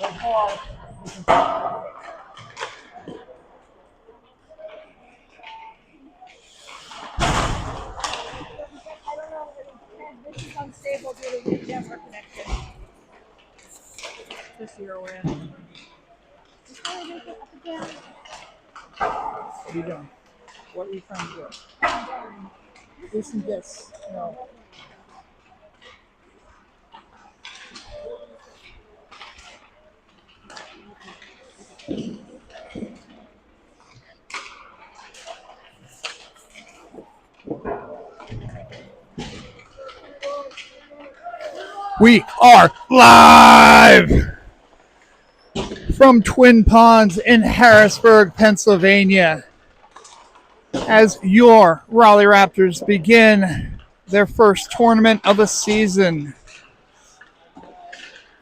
This is unstable due to weak network connection. Just so you're aware. Just want to make it up again. What are you doing? What are you trying to do? Loosen this. No. We are live from Twin Ponds in Harrisburg, Pennsylvania, as your Raleigh Raptors begin their first tournament of the season.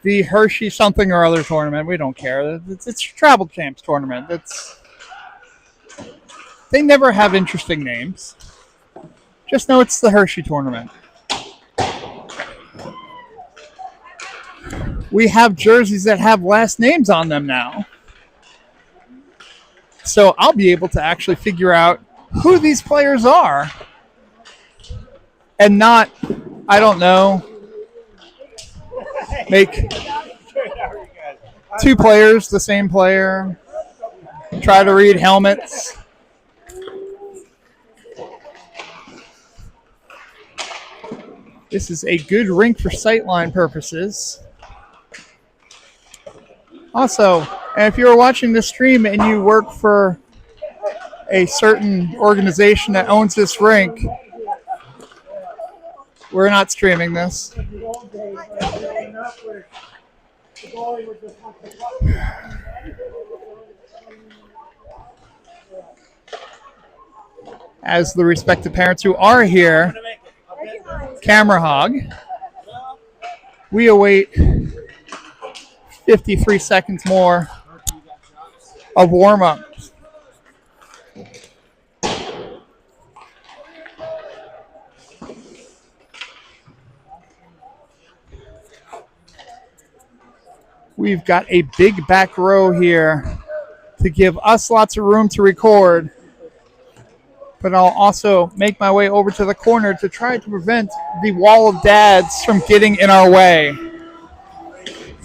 The Hershey something or other tournament. We don't care. It's Travel Champs tournament. They never have interesting names. Just know it's the Hershey tournament. We have jerseys that have last names on them now. So I'll be able to actually figure out who these players are. And not, I don't know, make two players the same player. Try to read helmets. This is a good rink for sightline purposes. Also, if you're watching this stream and you work for a certain organization that owns this rink, we're not streaming this. As the respective parents who are here, camera hog, we await 53 seconds more of warm-up. We've got a big back row here to give us lots of room to record, but I'll also make my way over to the corner to try to prevent the wall of dads from getting in our way.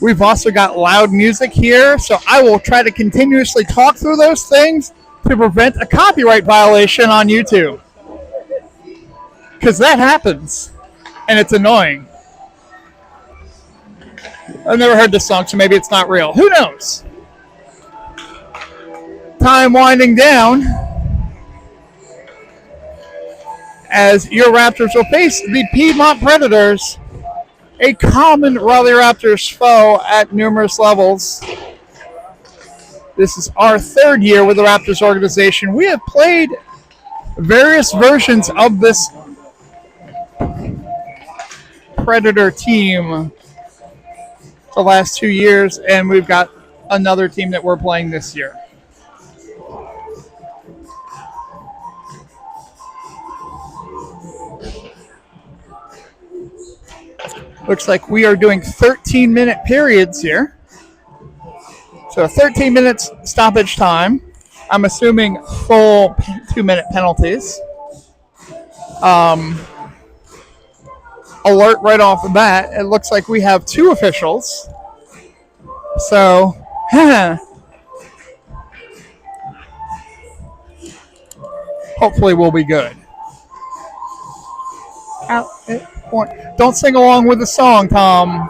We've also got loud music here, so I will try to continuously talk through those things to prevent a copyright violation on YouTube. Because that happens, and it's annoying. I've never heard this song, so maybe it's not real. Who knows? Time winding down as your Raptors will face the Piedmont Predators, a common Raleigh Raptors foe at numerous levels. This is our third year with the Raptors organization. We have played various versions of this Predator team the last 2 years, and we've got another team that we're playing this year. Looks like we are doing 13-minute periods here. So 13 minutes stoppage time. I'm assuming full 2-minute penalties. Alert right off the bat. It looks like we have 2 officials. So, hopefully we'll be good. Don't sing along with the song, Tom.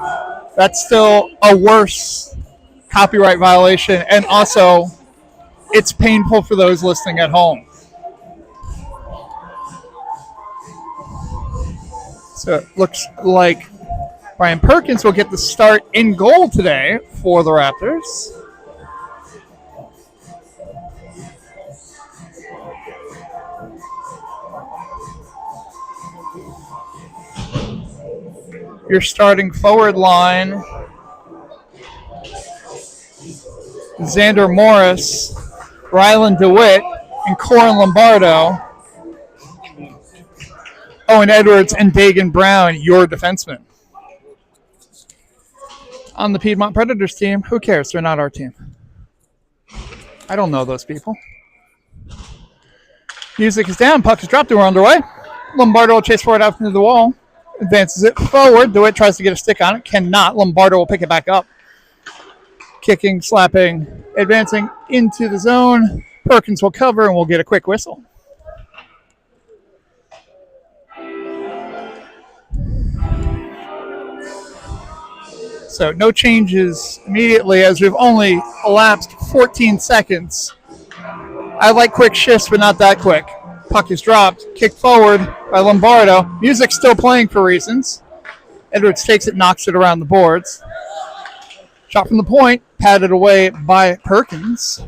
That's still a worse copyright violation, and also it's painful for those listening at home. So it looks like Brian Perkins will get the start in goal today for the Raptors. Your starting forward line, Xander Morris, Rylan DeWitt, and Corin Lombardo. Owen Edwards and Dagan Brown, your defensemen. on the Piedmont Predators team. Who cares? They're not our team. I don't know those people. Music is down. Puck is dropped. We're underway. Lombardo will chase forward out into the wall. Advances it forward. DeWitt tries to get a stick on it. Cannot. Lombardo will pick it back up. Kicking, slapping, advancing into the zone. Perkins will cover and we'll get a quick whistle. So no changes immediately as we've only elapsed 14 seconds. I like quick shifts, but not that quick. Puck is dropped. Kicked forward by Lombardo. Music's still playing for reasons. Edwards takes it, knocks it around the boards. Shot from the point, patted away by Perkins.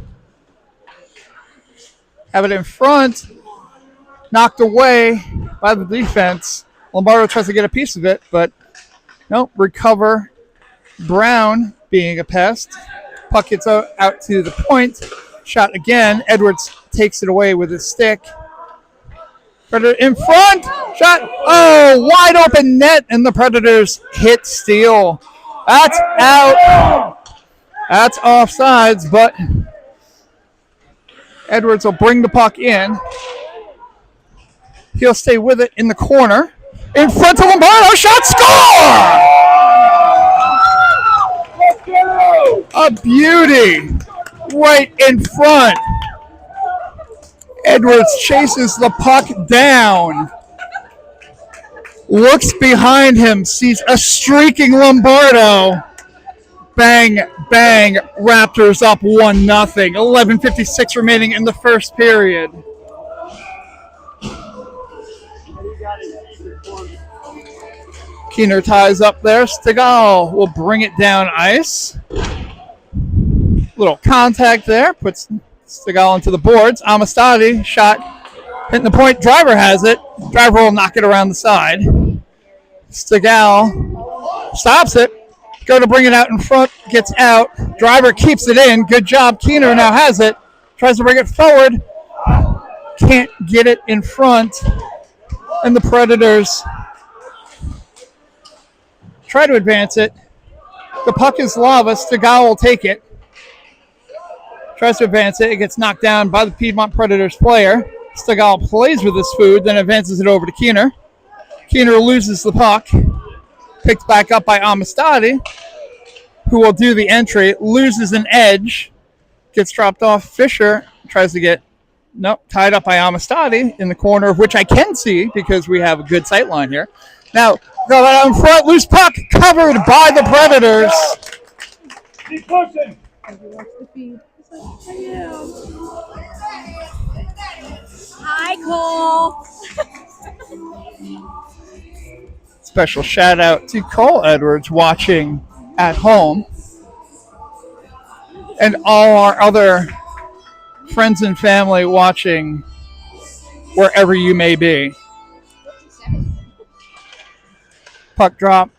Have it in front. Knocked away by the defense. Lombardo tries to get a piece of it, but nope, recover. Brown being a pest. Puck gets out to the point. Shot again. Edwards takes it away with his stick. Predator in front. Shot. Oh, wide open net, and the Predators hit steal. That's out. That's offsides, but Edwards will bring the puck in. He'll stay with it in the corner. In front of Lombardo. Shot. Score! A beauty. Right in front. Edwards chases the puck down. Looks behind him, sees a streaking Lombardo. Bang, bang. Raptors up 1-0. 11:56 remaining in the first period. Keener ties up there. Stegall will bring it down ice. Little contact there. Puts Stegall into the boards. Amistadi shot. Hitting the point. Driver has it. Driver will knock it around the side. Stegall stops it. Go to bring it out in front. Gets out. Driver keeps it in. Good job. Keener now has it. Tries to bring it forward. Can't get it in front. And the Predators try to advance it. The puck is lava. Stegall will take it. Tries to advance it. It gets knocked down by the Piedmont Predators player. Stegall plays with his food, then advances it over to Keener. Keener loses the puck. Picked back up by Amistadi, who will do the entry. Loses an edge. Gets dropped off. Fisher tries to get tied up by Amistadi in the corner, of which I can see because we have a good sight line here. Now, go out in front. Loose puck covered by the Predators. Keep pushing. Hi, Cole. Special shout out to Cole Edwards watching at home. And all our other friends and family watching wherever you may be. Puck drop.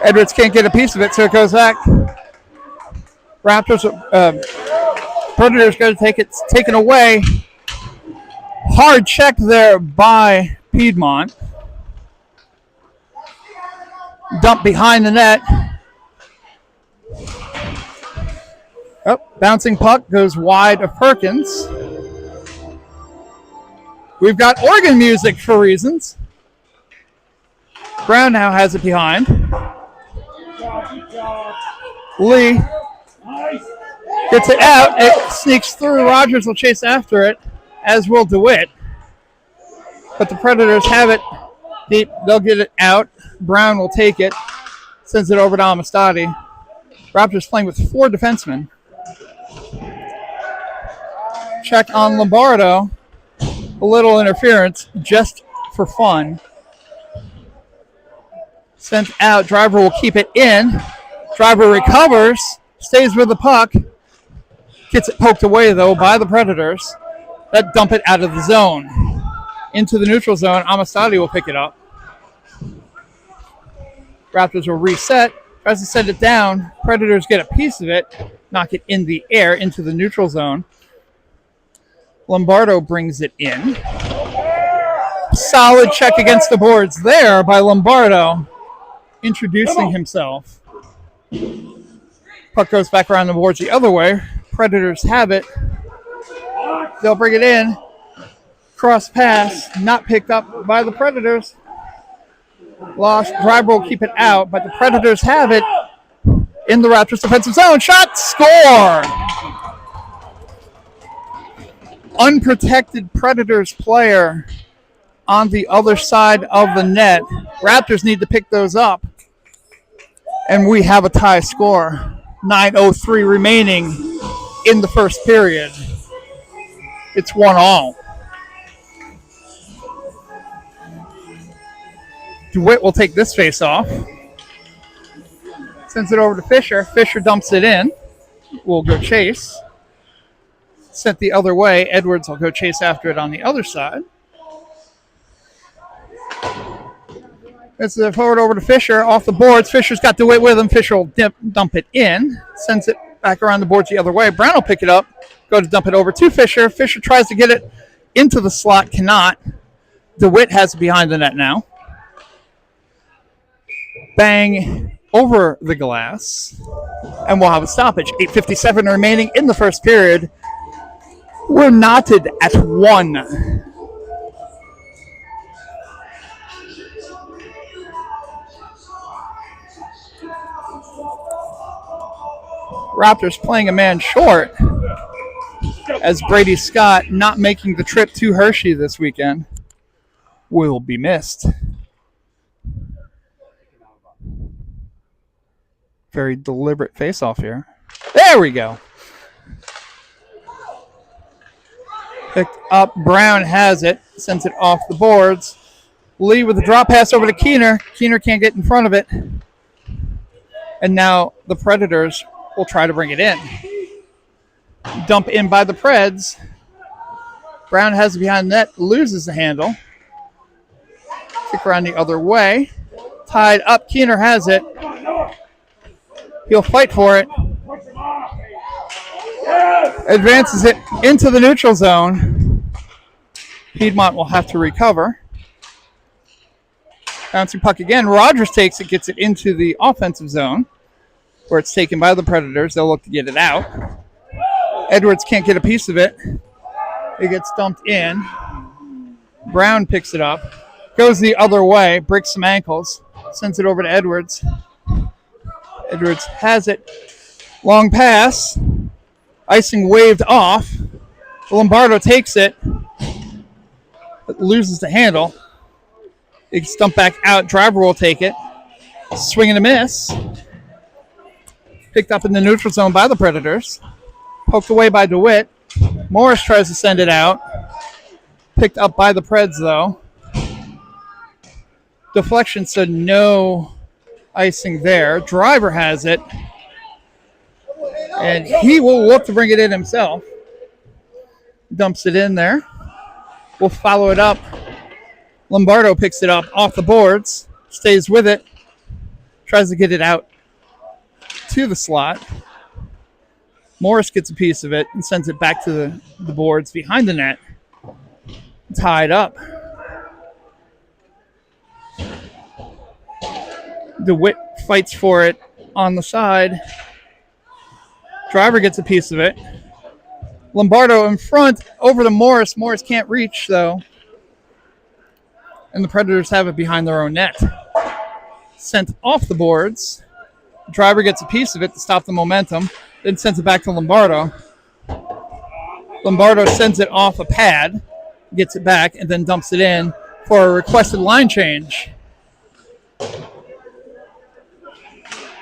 Edwards can't get a piece of it, so it goes back. Raptors, Predators got to take it. It's taken away. Hard check there by Piedmont. Dump behind the net. Oh, bouncing puck goes wide of Perkins. We've got organ music for reasons. Brown now has it behind. Lee gets it out. It sneaks through. Rogers will chase after it, as will DeWitt. But the Predators have it deep. They'll get it out. Brown will take it. Sends it over to Amistadi. Raptors playing with 4 defensemen. Check on Lombardo. A little interference just for fun. Sent out. Driver will keep it in. Driver recovers. Stays with the puck. Gets it poked away, though, by the Predators. That dump it out of the zone. Into the neutral zone. Amistadi will pick it up. Raptors will reset. Tries to send it down. Predators get a piece of it. Knock it in the air into the neutral zone. Lombardo brings it in. Solid check against the boards there by Lombardo. Introducing himself. Puck goes back around the boards the other way. Predators have it. They'll bring it in. Cross pass, not picked up by the Predators. Lost. Driver will keep it out, but the Predators have it in the Raptors defensive zone. Shot, score! Unprotected Predators player on the other side of the net. Raptors need to pick those up. And we have a tie score. 9:03 remaining in the first period. It's 1-1. DeWitt will take this face off. Sends it over to Fisher. Fisher dumps it in. We'll go chase. Sent the other way. Edwards will go chase after it on the other side. It's the forward over to Fisher. Off the boards. Fisher's got DeWitt with him. Fisher will dump it in. Sends it back around the boards the other way. Brown will pick it up. Go to dump it over to Fisher. Fisher tries to get it into the slot. Cannot. DeWitt has it behind the net now. Bang over the glass. And we'll have a stoppage. 8:57 remaining in the first period. We're knotted at 1. Raptors playing a man short as Brady Scott, not making the trip to Hershey this weekend, will be missed. Very deliberate face-off here. There we go. Picked up. Brown has it. Sends it off the boards. Lee with the drop pass over to Keener. Keener can't get in front of it. And now the Predators will try to bring it in. Dump in by the Preds. Brown has it behind the net. Loses the handle. Kick around the other way. Tied up. Keener has it. He'll fight for it. Advances it into the neutral zone. Piedmont will have to recover. Bouncing puck again. Rogers takes it, gets it into the offensive zone, where it's taken by the Predators. They'll look to get it out. Edwards can't get a piece of it. It gets dumped in. Brown picks it up. Goes the other way. Breaks some ankles. Sends it over to Edwards. Edwards has it. Long pass. Icing waved off. Lombardo takes it. But loses the handle. It gets dumped back out. Driver will take it. Swing and a miss. Picked up in the neutral zone by the Predators. Poked away by DeWitt. Morris tries to send it out. Picked up by the Preds, though. Deflection, so no icing there. Driver has it. And he will look to bring it in himself. Dumps it in there. We'll follow it up. Lombardo picks it up off the boards. Stays with it. Tries to get it out to the slot. Morris gets a piece of it and sends it back to the boards behind the net. Tied up. DeWitt fights for it on the side. Driver gets a piece of it. Lombardo in front over to Morris. Morris can't reach, though. And the Predators have it behind their own net. Sent off the boards. Driver gets a piece of it to stop the momentum. Then sends it back to Lombardo. Lombardo sends it off a pad. Gets it back and then dumps it in for a requested line change.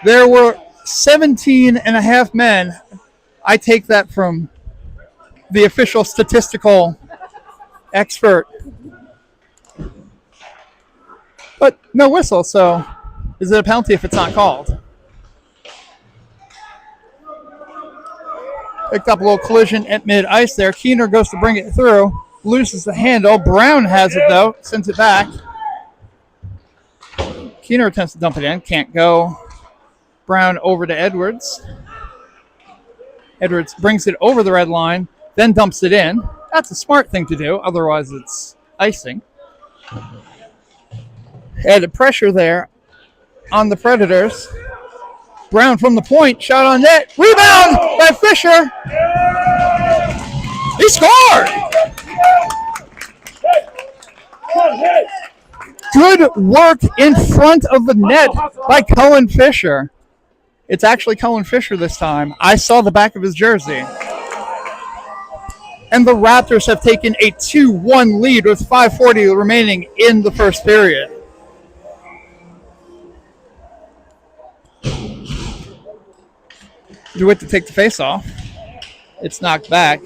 There were 17 and a half men. I take that from the official statistical expert. But no whistle, so is it a penalty if it's not called? Picked up a little collision at mid-ice there. Keener goes to bring it through. Loses the handle. Brown has it, though. Sends it back. Keener attempts to dump it in. Can't go. Brown over to Edwards. Edwards brings it over the red line, then dumps it in. That's a smart thing to do. Otherwise, it's icing. Added pressure there on the Predators. Brown from the point, shot on net. Rebound by Fisher. He scored. Good work in front of the net by Cullen Fisher. It's actually Cullen Fisher this time. I saw the back of his jersey. And the Raptors have taken a 2-1 lead with 5:40 remaining in the first period. DeWitt to take the face off. It's knocked back.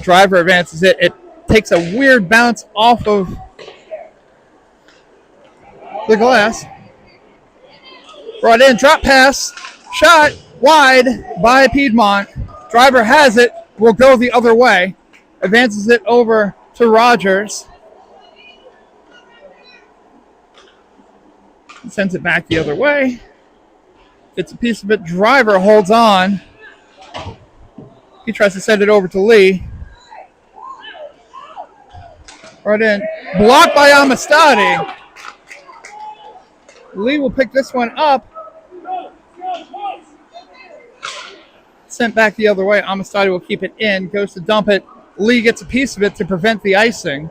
Driver advances it. It takes a weird bounce off of the glass. Brought in, drop pass, shot wide by Piedmont. Driver has it, will go the other way. Advances it over to Rogers. Sends it back the other way. Gets a piece of it. Driver holds on. He tries to send it over to Lee. Right in. Blocked by Amistadi. Lee will pick this one up. Sent back the other way. Amistadi will keep it in. Goes to dump it. Lee gets a piece of it to prevent the icing.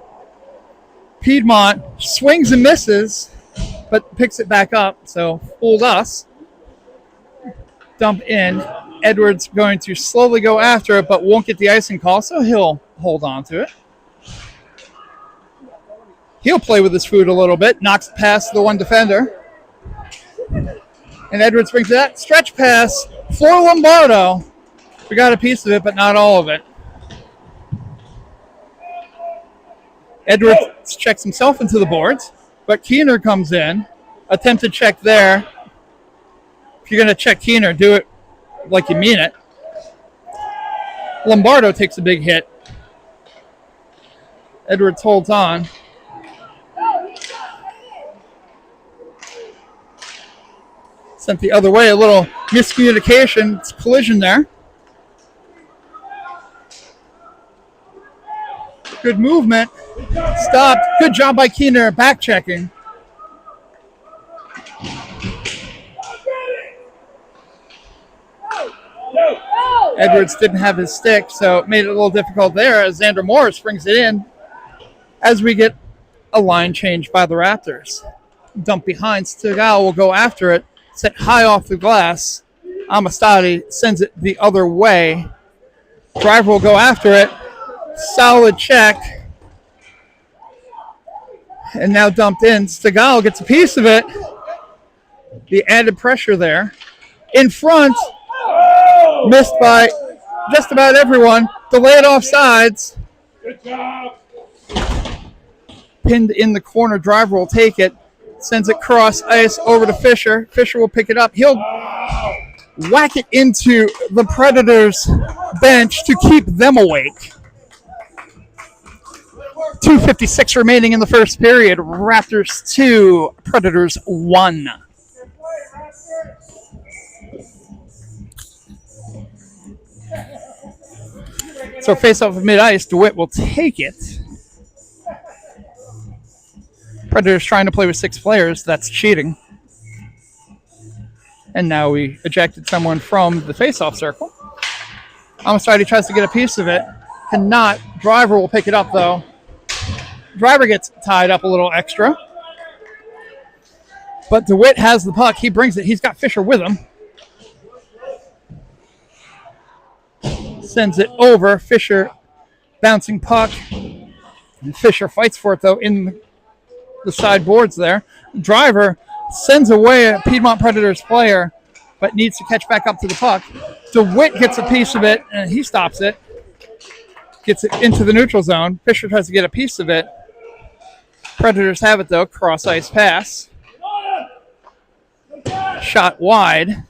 Piedmont swings and misses, but picks it back up. So fooled us. Dump in. Edwards going to slowly go after it, but won't get the icing call, so he'll hold on to it. He'll play with his food a little bit. Knocks it past the one defender. And Edwards brings that stretch pass for Lombardo. We got a piece of it, but not all of it. Edwards checks himself into the boards, but Keener comes in. Attempted check there. If you're going to check Keener, do it like you mean it. Lombardo takes a big hit. Edwards holds on. Sent the other way, a little miscommunication. It's collision there. Good movement. Stopped. Good job by Keener, back checking. Edwards didn't have his stick, so it made it a little difficult there as Xander Morris brings it in as we get a line change by the Raptors. Dump behind. Stegall will go after it. Set high off the glass. Amistadi sends it the other way. Driver will go after it. Solid check. And now dumped in. Stegall gets a piece of it. The added pressure there. In front. Missed by just about everyone. Delayed offsides. Good job. Pinned in the corner. Driver will take it. Sends it cross ice over to Fisher. Fisher will pick it up. He'll whack it into the Predators bench to keep them awake. 2:56 remaining in the first period. Raptors 2, Predators 1. So face off of mid-ice. DeWitt will take it. Predators trying to play with 6 players. That's cheating. And now we ejected someone from the face-off circle. Amistadi tries to get a piece of it. Cannot. Driver will pick it up, though. Driver gets tied up a little extra. But DeWitt has the puck. He brings it. He's got Fisher with him. Sends it over. Fisher bouncing puck. And Fisher fights for it, though, in the sideboards there. Driver sends away a Piedmont Predators player, but needs to catch back up to the puck. DeWitt gets a piece of it, and he stops it. Gets it into the neutral zone. Fisher tries to get a piece of it. Predators have it, though. Cross-ice pass. Shot wide.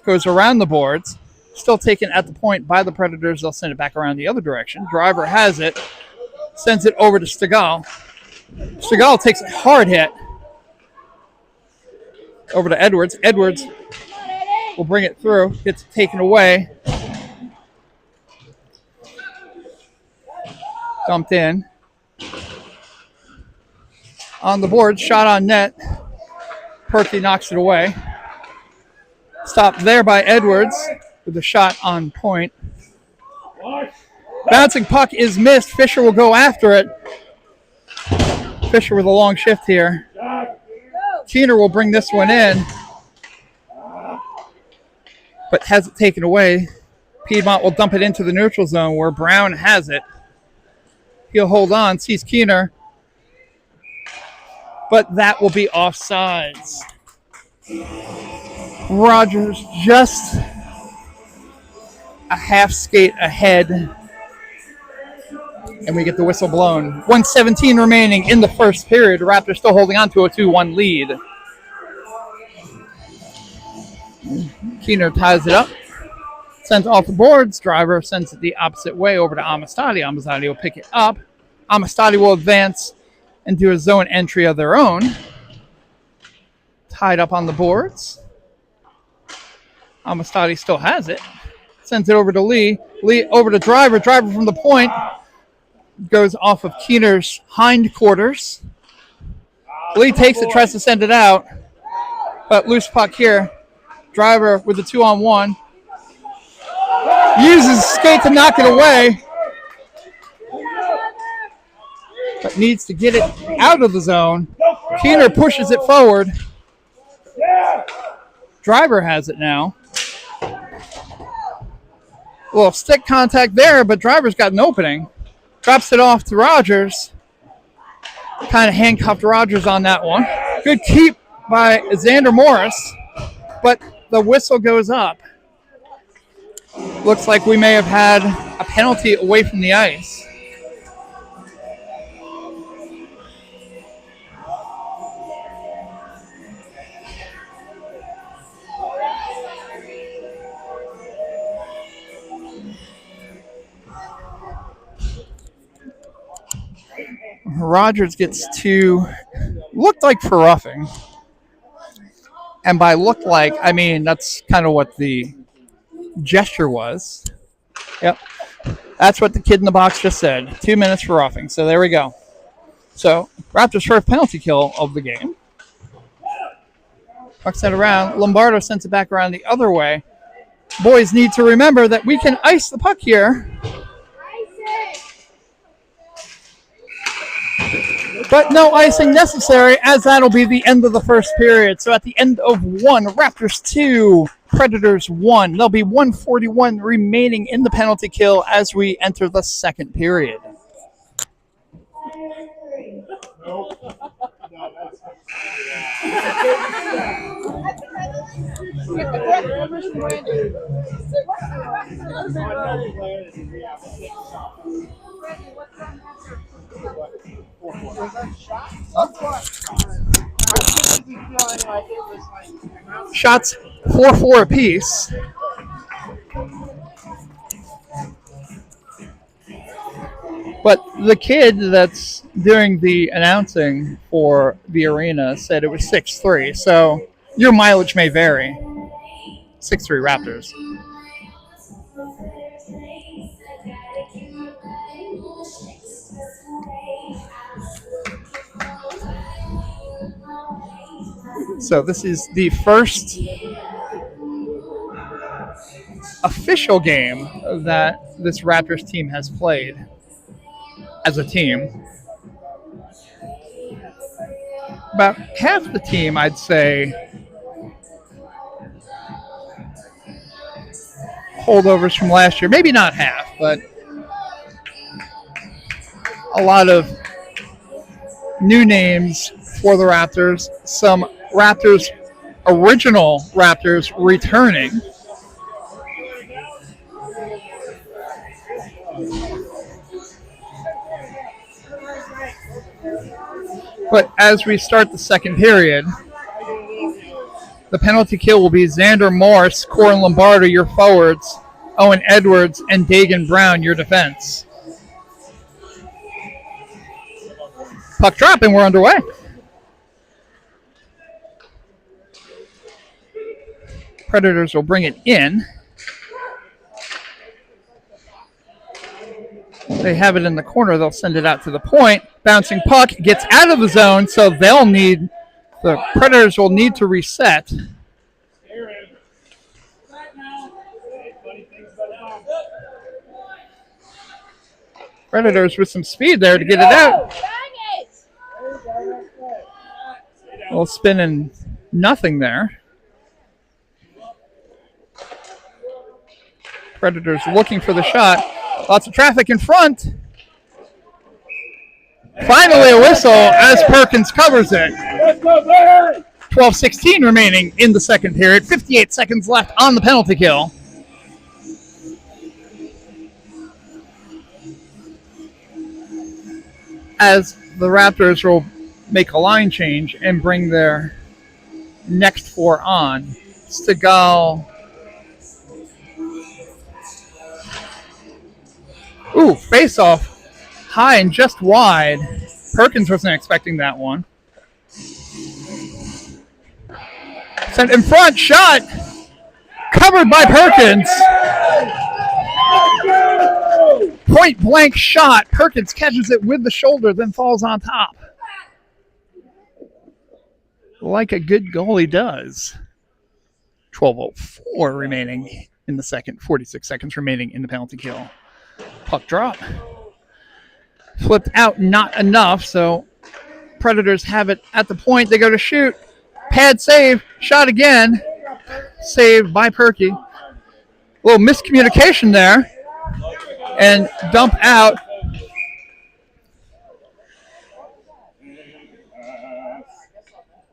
Goes around the boards. Still taken at the point by the Predators. They'll send it back around the other direction. Driver has it. Sends it over to Stegall. Stegall takes a hard hit. Over to Edwards. Edwards will bring it through. Gets it taken away. Dumped in. On the board, shot on net. Perky knocks it away. Stopped there by Edwards with a shot on point. Bouncing puck is missed. Fisher will go after it. Fisher with a long shift here. Keener will bring this one in, but has it taken away. Piedmont will dump it into the neutral zone where Brown has it. He'll hold on, sees Keener, but that will be offsides. Rogers just a half skate ahead, and we get the whistle blown. 1:17 remaining in the first period. Raptors still holding on to a 2-1 lead. Keener ties it up. Sends off the boards. Driver sends it the opposite way over to Amistadi. Amistadi will pick it up. Amistadi will advance and do a zone entry of their own. Tied up on the boards. Amistadi still has it. Sends it over to Lee. Lee over to Driver. Driver from the point. Goes off of Keener's hindquarters. Lee takes it, tries to send it out. But loose puck here. Driver with the 2-on-1. Uses skate to knock it away, but needs to get it out of the zone. Keener pushes it forward. Driver has it now. A little stick contact there, but Driver's got an opening. Drops it off to Rogers. Kind of handcuffed Rogers on that one. Good keep by Xander Morris, but the whistle goes up. Looks like we may have had a penalty away from the ice. Rogers gets two, looked like for roughing. And by looked like, I mean, that's kind of what the gesture was. Yep. That's what the kid in the box just said. 2 minutes for roughing. So there we go. So Raptors' first penalty kill of the game. Puck sent around. Lombardo sends it back around the other way. Boys need to remember that we can ice the puck here. But no icing necessary, as that'll be the end of the first period. So at the end of 1, Raptors 2, Predators 1. There'll be 1:41 remaining in the penalty kill as we enter the second period. Shots 4-4 apiece. But the kid that's doing the announcing for the arena said it was 6-3, so your mileage may vary. 6-3 Raptors. So this is the first official game that this Raptors team has played as a team. About half the team, I'd say, holdovers from last year. Maybe not half, but a lot of new names for the Raptors. Some Raptors, original Raptors returning. But as we start the second period, the penalty kill will be Xander Morris, Corin Lombardo, your forwards, Owen Edwards, and Dagan Brown, your defense. Puck drop, and we're underway. Predators will bring it in. They have it in the corner. They'll send it out to the point. Bouncing puck gets out of the zone, so the Predators will need to reset. Predators with some speed there to get it out. A little spin and nothing there. Predators looking for the shot. Lots of traffic in front. Finally a whistle as Perkins covers it. 12:16 remaining in the second period. 58 seconds left on the penalty kill. As the Raptors will make a line change and bring their next four on. Stegall. Ooh, face off. High and just wide. Perkins wasn't expecting that one. Sent in front, shot. Covered by Perkins. Point blank shot. Perkins catches it with the shoulder, then falls on top. Like a good goalie does. 12:04 remaining in the second. 46 seconds remaining in the penalty kill. Puck drop. Flipped out, not enough, so Predators have it at the point. They go to shoot. Pad save. Shot again. Saved by Perky. A little miscommunication there. And dump out.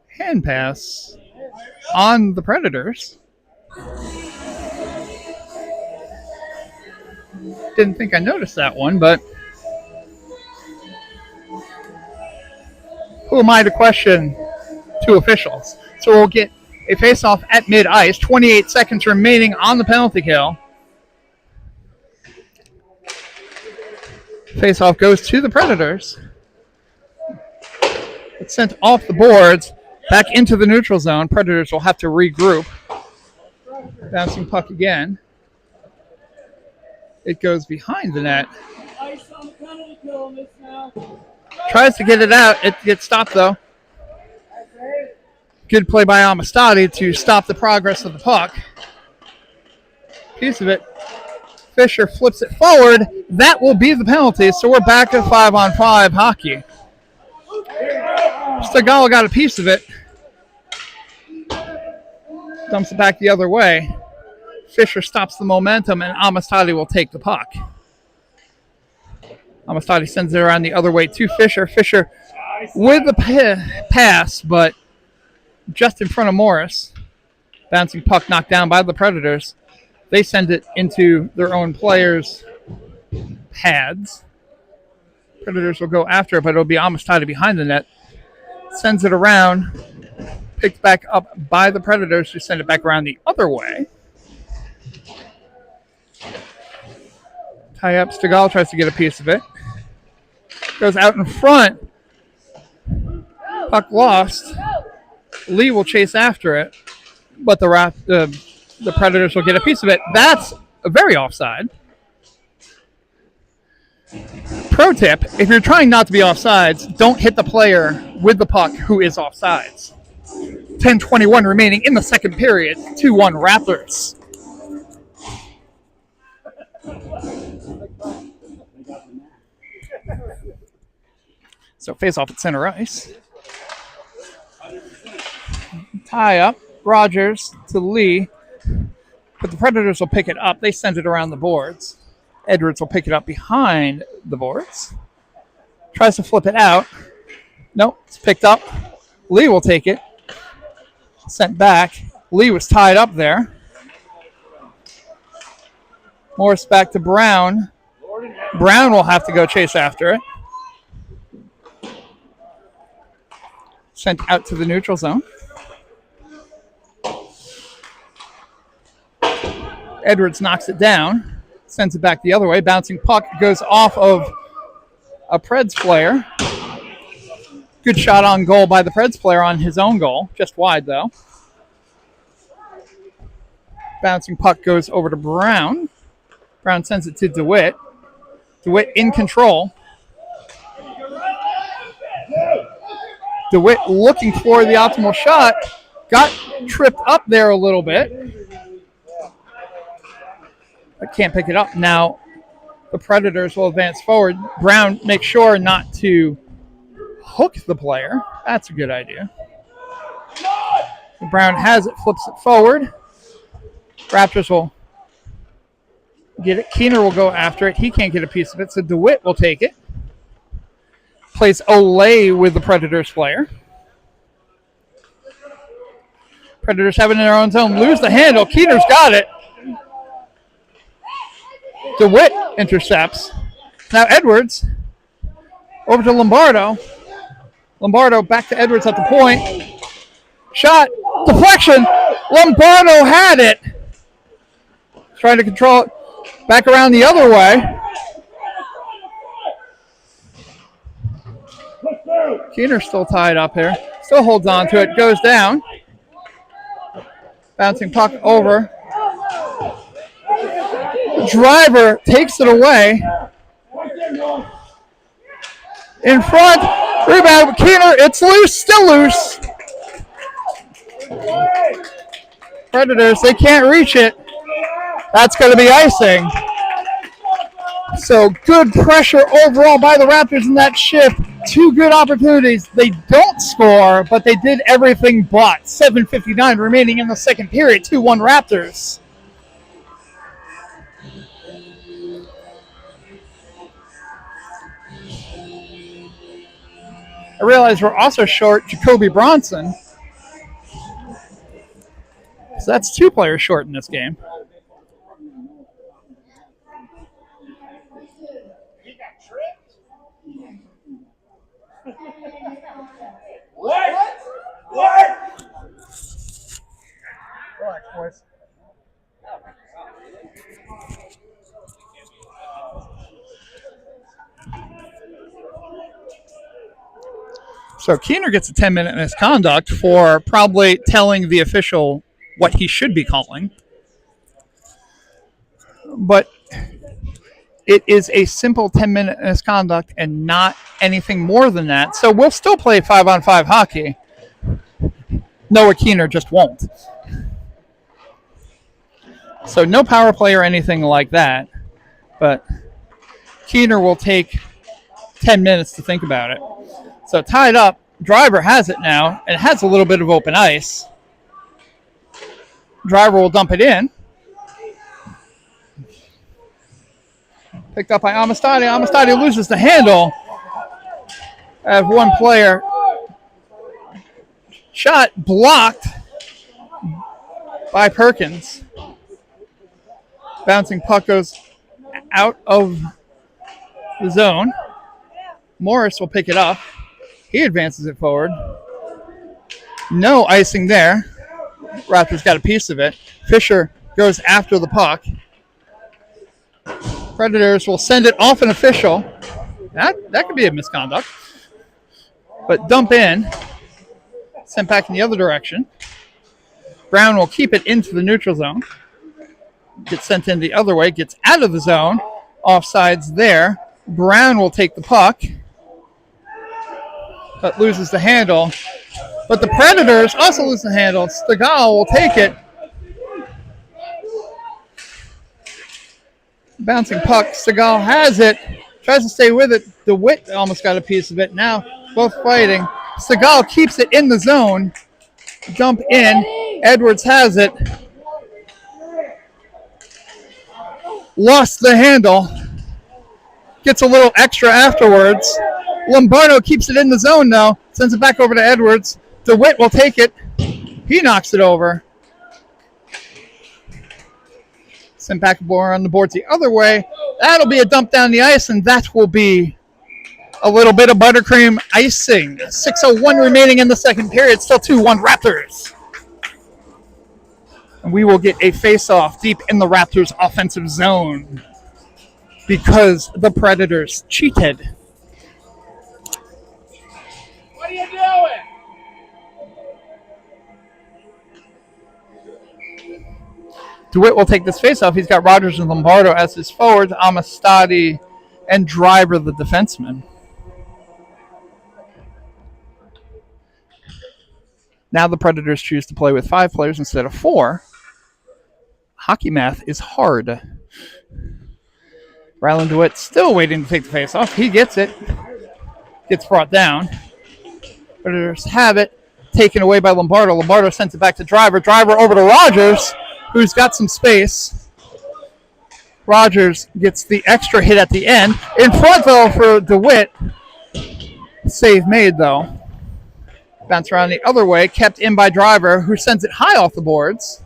Hand pass on the Predators. Didn't think I noticed that one, but who am I to question two officials? So we'll get a face-off at mid-ice. 28 seconds remaining on the penalty kill. Face-off goes to the Predators. It's sent off the boards, back into the neutral zone. Predators will have to regroup. Bouncing puck again. It goes behind the net. Tries to get it out. It gets stopped, though. Good play by Amistadi to stop the progress of the puck. Piece of it. Fisher flips it forward. That will be the penalty, so we're back to 5-on-5 hockey. Stegall got a piece of it. Dumps it back the other way. Fisher stops the momentum, and Amistadi will take the puck. Amistadi sends it around the other way to Fisher. Fisher with the pass, but just in front of Morris. Bouncing puck knocked down by the Predators. They send it into their own players' pads. Predators will go after it, but it'll be Amistadi behind the net. Sends it around. Picked back up by the Predators who send it back around the other way. Tie up. Stegall tries to get a piece of it. Goes out in front. Puck lost. Lee will chase after it, but the Predators will get a piece of it. That's very offside. Pro tip, if you're trying not to be offsides, don't hit the player with the puck who is offsides. 10:21 remaining in the second period. 2-1 Raptors. So face off at center ice. Tie up. Rogers to Lee. But the Predators will pick it up. They send it around the boards. Edwards will pick it up behind the boards. Tries to flip it out. Nope, it's picked up. Lee will take it. Sent back. Lee was tied up there. Morris back to Brown. Brown will have to go chase after it. Sent out to the neutral zone. Edwards knocks it down. Sends it back the other way. Bouncing puck goes off of a Preds player. Good shot on goal by the Preds player on his own goal. Just wide, though. Bouncing puck goes over to Brown. Brown sends it to DeWitt. DeWitt in control. DeWitt looking for the optimal shot. Got tripped up there a little bit. But can't pick it up. Now, The Predators will advance forward. Brown makes sure not to hook the player. That's a good idea. Brown has it, flips it forward. Raptors will get it. Keener will go after it. He can't get a piece of it, so DeWitt will take it. Plays Olay with the Predators player. Predators have it in their own zone. Lose the handle. Keener's got it. DeWitt intercepts. Now Edwards over to Lombardo. Lombardo back to Edwards at the point. Shot. Deflection. Lombardo had it. Trying to control it back around the other way. Keener's still tied up here. Still holds on to it. Goes down. Bouncing puck over. Driver takes it away. In front. Rebound. Keener. It's loose. Still loose. Predators, they can't reach it. That's going to be icing. So good pressure overall by the Raptors in that shift. Two good opportunities. They don't score, but they did everything but. 7:59 remaining in the second period. 2-1 Raptors. I realize we're also short Jacoby Bronson. So that's two players short in this game. What? Relax, boys. So Keener gets a 10-minute misconduct for probably telling the official what he should be calling. But it is a simple 10-minute misconduct and not anything more than that. So we'll still play 5-on-5 hockey. Noah Keener just won't. So no power play or anything like that. But Keener will take 10 minutes to think about it. So tied up. Driver has it now, and it has a little bit of open ice. Driver will dump it in. Picked up by Amistadi. Amistadi loses the handle. I have one player. Shot blocked by Perkins. Bouncing puck goes out of the zone. Morris will pick it up. He advances it forward. No icing there. Raptors got a piece of it. Fisher goes after the puck. Predators will send it off an official. That could be a misconduct. But dump in. Sent back in the other direction. Brown will keep it into the neutral zone. Gets sent in the other way. Gets out of the zone. Offsides there. Brown will take the puck. But loses the handle. But the Predators also lose the handle. Stegall will take it. Bouncing puck. Stegall has it. Tries to stay with it. DeWitt almost got a piece of it. Now both fighting. Stegall keeps it in the zone. Dump in. Edwards has it. Lost the handle. Gets a little extra afterwards. Lombardo keeps it in the zone now. Sends it back over to Edwards. DeWitt will take it. He knocks it over. Sent back on the boards the other way. That'll be a dump down the ice, and that will be a little bit of buttercream icing. 6:01 remaining in the second period. Still 2-1 Raptors. And we will get a face-off deep in the Raptors' offensive zone because the Predators cheated. What are you doing? DeWitt will take this face-off. He's got Rogers and Lombardo as his forwards, Amistadi and Driver, the defenseman. Now the Predators choose to play with 5 players instead of 4. Hockey math is hard. Ryland DeWitt still waiting to take the face off. He gets it. Gets brought down. Predators have it. Taken away by Lombardo. Lombardo sends it back to Driver. Driver over to Rogers, who's got some space. Rogers gets the extra hit at the end. In front, though, for DeWitt. Save made, though. Bounce around the other way. Kept in by Driver, who sends it high off the boards.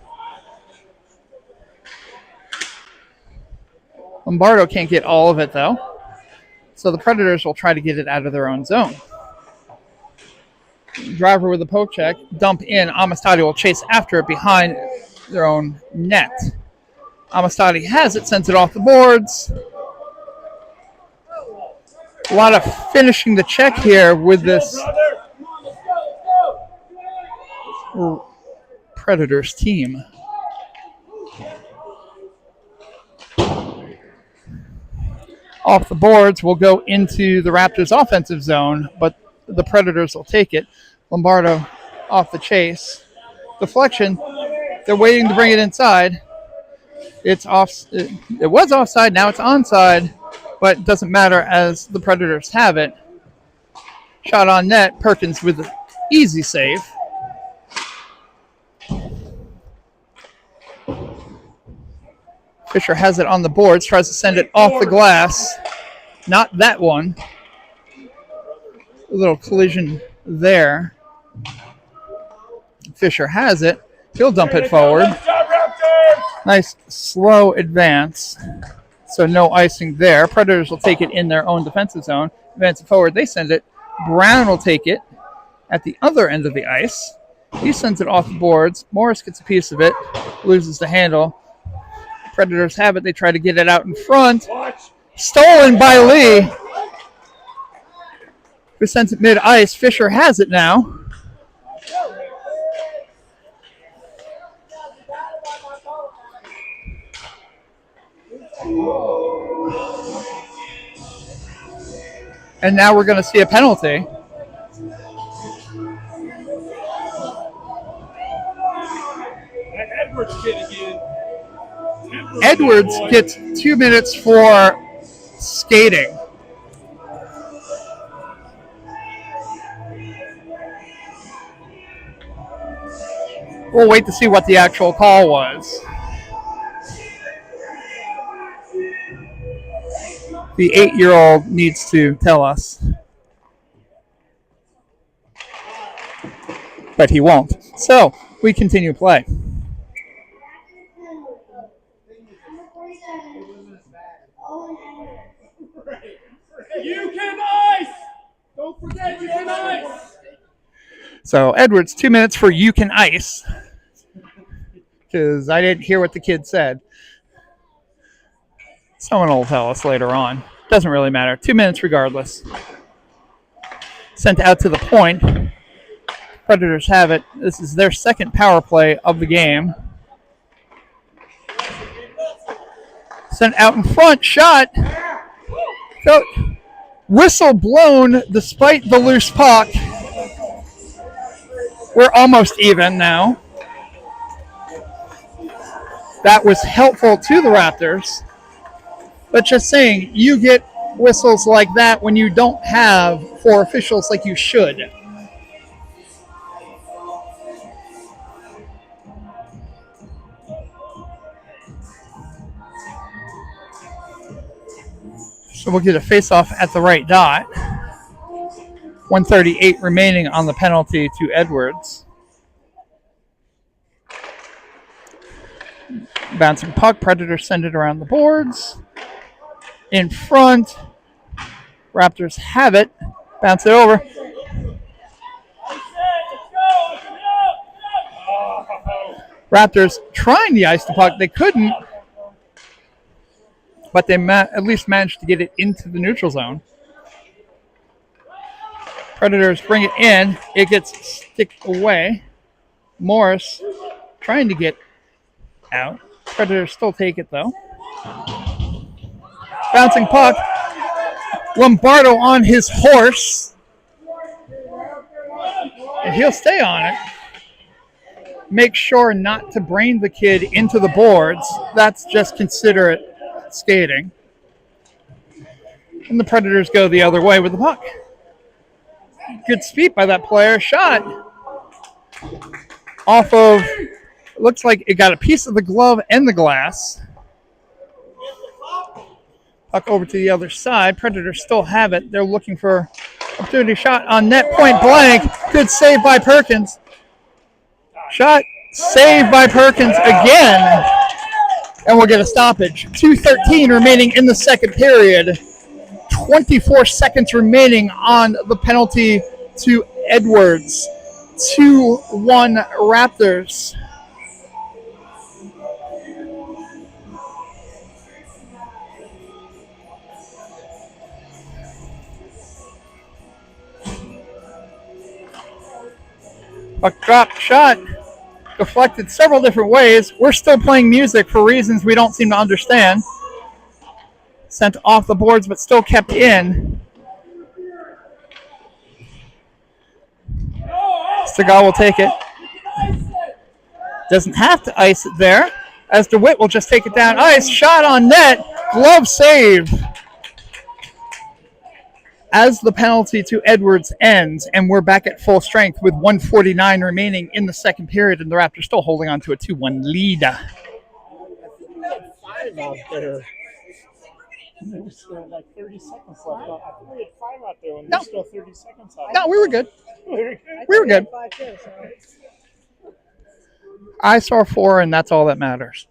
Lombardo can't get all of it, though. So the Predators will try to get it out of their own zone. Driver with a poke check. Dump in. Amistadi will chase after it behind their own net. Amistadi has it, sends it off the boards. A lot of finishing the check here with this Predators team. Off the boards will go into the Raptors offensive zone, but the Predators will take it. Lombardo off the chase. Deflection. They're waiting to bring it inside. It's off. It was offside. Now it's onside, but it doesn't matter as the Predators have it. Shot on net. Perkins with an easy save. Fisher has it on the boards. Tries to send it off the glass. Not that one. A little collision there. Fisher has it. He'll dump it forward. Nice slow advance. So no icing there. Predators will take it in their own defensive zone. Advance it forward. They send it. Brown will take it at the other end of the ice. He sends it off the boards. Morris gets a piece of it. Loses the handle. Predators have it. They try to get it out in front. Stolen by Lee, who sends it mid-ice. Fisher has it now. And now we're going to see a penalty. Edwards gets 2 minutes for skating. We'll wait to see what the actual call was. The 8-year-old needs to tell us. But he won't. So, we continue play. You can ice! Don't forget you can ice! So, Edwards, 2 minutes for you can ice. Because I didn't hear what the kid said. Someone will tell us later on. Doesn't really matter. 2 minutes regardless. Sent out to the point. Predators have it. This is their second power play of the game. Sent out in front. Shot. So, whistle blown despite the loose puck. We're almost even now. That was helpful to the Raptors. But just saying, you get whistles like that when you don't have 4 officials like you should. So we'll get a face-off at the right dot. 1:38 remaining on the penalty to Edwards. Bouncing puck. Predators send it around the boards. In front. Raptors have it. Bounce it over. Raptors trying to ice the puck. They couldn't. But they at least managed to get it into the neutral zone. Predators bring it in. It gets sticked away. Morris trying to get out. Predators still take it, though. Bouncing puck. Lombardo on his horse. And he'll stay on it. Make sure not to brain the kid into the boards. That's just considerate skating. And the Predators go the other way with the puck. Good speed by that player. Shot off of, looks like it got a piece of the glove and the glass. Puck over to the other side. Predators still have it. They're looking for opportunity shot on net, point blank. Good save by Perkins. Shot saved by Perkins again. And we'll get a stoppage. 2:13 remaining in the second period. 24 seconds remaining on the penalty to Edwards. 2-1 Raptors. Puck drop, shot, deflected several different ways. We're still playing music for reasons we don't seem to understand. Sent off the boards, but still kept in. Segal will take it. Doesn't have to ice it there, as DeWitt will just take it down ice. Shot on net, glove save. As the penalty to Edwards ends, and we're back at full strength with 1:49 remaining in the second period, and the Raptors still holding on to a 2-1 lead. I think we had 5 out there. There was still like 30 seconds left. I think we had 5 out there when there's still 30 seconds out. No, we were good. We were good. I saw 4, and that's all that matters.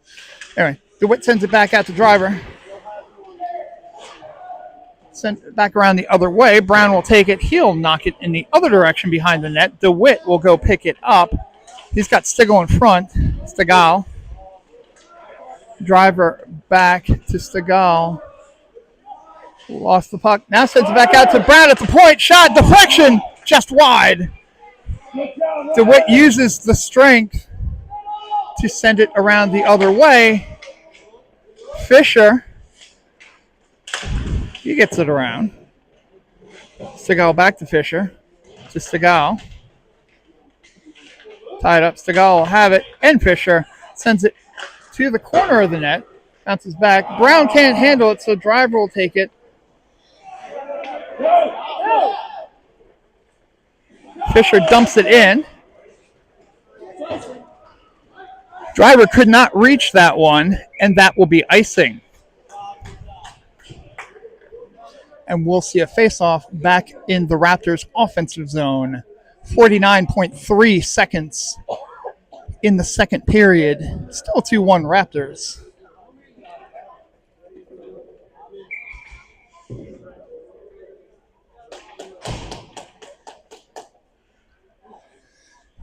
Anyway, DeWitt sends it back out to Driver. Sent it back around the other way. Brown will take it. He'll knock it in the other direction behind the net. DeWitt will go pick it up. He's got Stigall in front. Stigall. Driver back to Stigall. Lost the puck. Now sends it back out to Brown at the point. Shot. Deflection. Just wide. DeWitt uses the strength to send it around the other way. Fisher. He gets it around. Stigall back to Fisher. To Stigall. Tied up. Stigall will have it. And Fisher sends it to the corner of the net. Bounces back. Brown can't handle it, so Driver will take it. Fisher dumps it in. Driver could not reach that one, and that will be icing. And we'll see a face-off back in the Raptors' offensive zone. 49.3 seconds in the second period. Still 2-1 Raptors.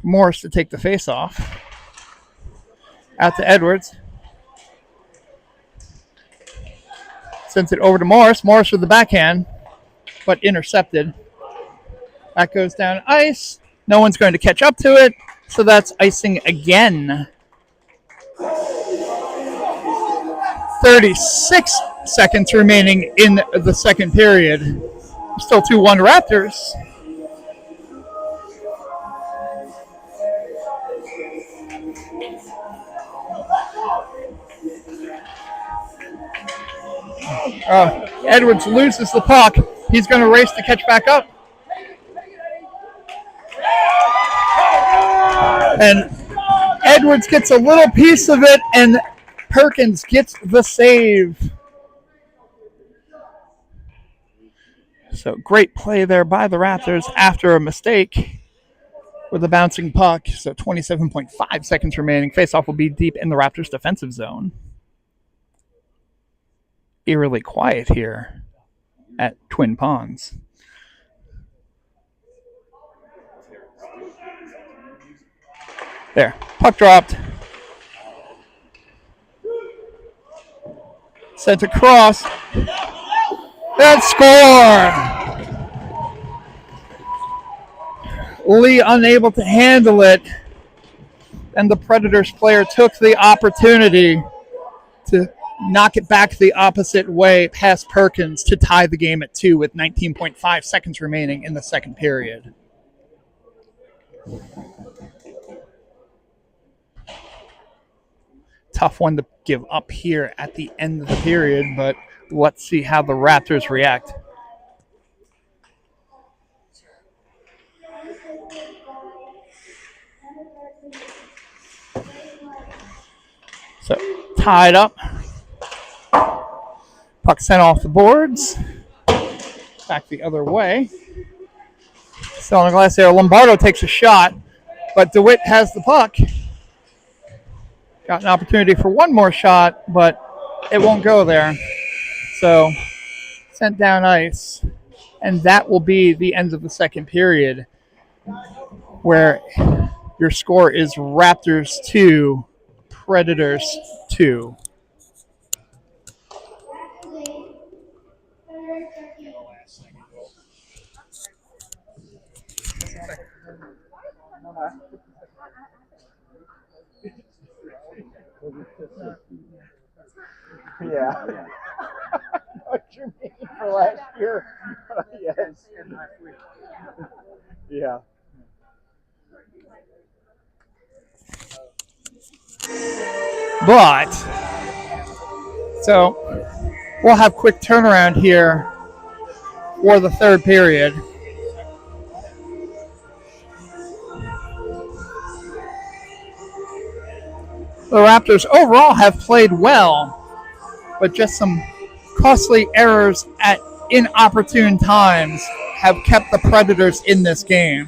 Morris to take the face-off. Out to Edwards. Sends it over to Morris. Morris with the backhand, but intercepted. That goes down ice. No one's going to catch up to it, so that's icing again. 36 seconds remaining in the second period. Still 2-1 Raptors. Edwards loses the puck. He's going to race to catch back up. And Edwards gets a little piece of it, and Perkins gets the save. So great play there by the Raptors after a mistake with a bouncing puck. So 27.5 seconds remaining. Faceoff will be deep in the Raptors' defensive zone. Eerily quiet here at Twin Ponds. There, puck dropped. Sent across. That score! Lee unable to handle it, and the Predators player took the opportunity to knock it back the opposite way past Perkins to tie the game at 2 with 19.5 seconds remaining in the second period. Tough one to give up here at the end of the period, but Let's see how the Raptors react. So tied up. Puck sent off the boards. Back the other way. Still on the glass there. Lombardo takes a shot, but DeWitt has the puck. Got an opportunity for one more shot, but it won't go there. So sent down ice. And that will be the end of the second period, where your score is Raptors 2, Predators 2. Yeah. What you mean for last year? Yes. Yeah. But, so we'll have quick turnaround here for the third period. The Raptors overall have played well, but just some costly errors at inopportune times have kept the Predators in this game.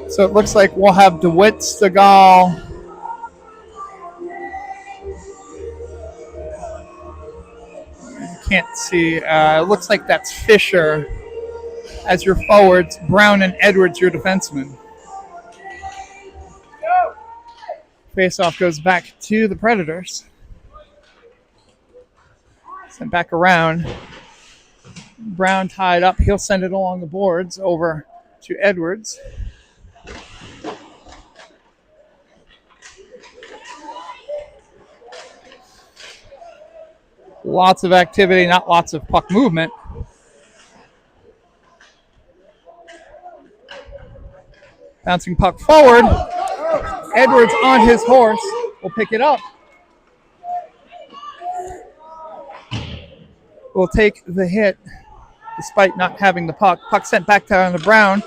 So it looks like we'll have DeWitt, Stegall, can't see. It looks like that's Fisher as your forwards, Brown and Edwards your defensemen. Faceoff goes back to the Predators. Sent back around. Brown tied up. He'll send it along the boards over to Edwards. Lots of activity, not lots of puck movement. Bouncing puck forward. Edwards on his horse will pick it up. Will take the hit despite not having the puck. Puck sent back down to Brown,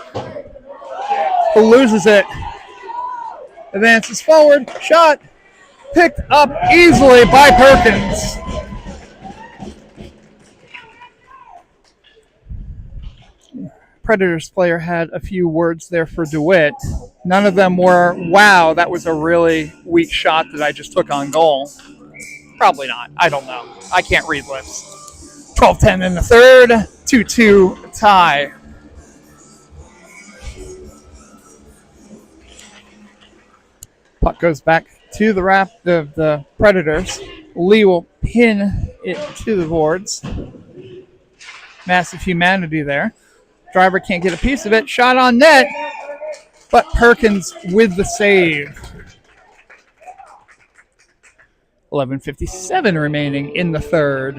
who loses it. Advances forward. Shot. Picked up easily by Perkins. Predators player had a few words there for DeWitt. None of them were, wow, that was a really weak shot that I just took on goal. Probably not. I don't know. I can't read lips. 12-10 in the third. 2-2 tie. Puck goes back to the Predators. Lee will pin it to the boards. Massive humanity there. Driver can't get a piece of it. Shot on net, but Perkins with the save. 11:57 remaining in the third.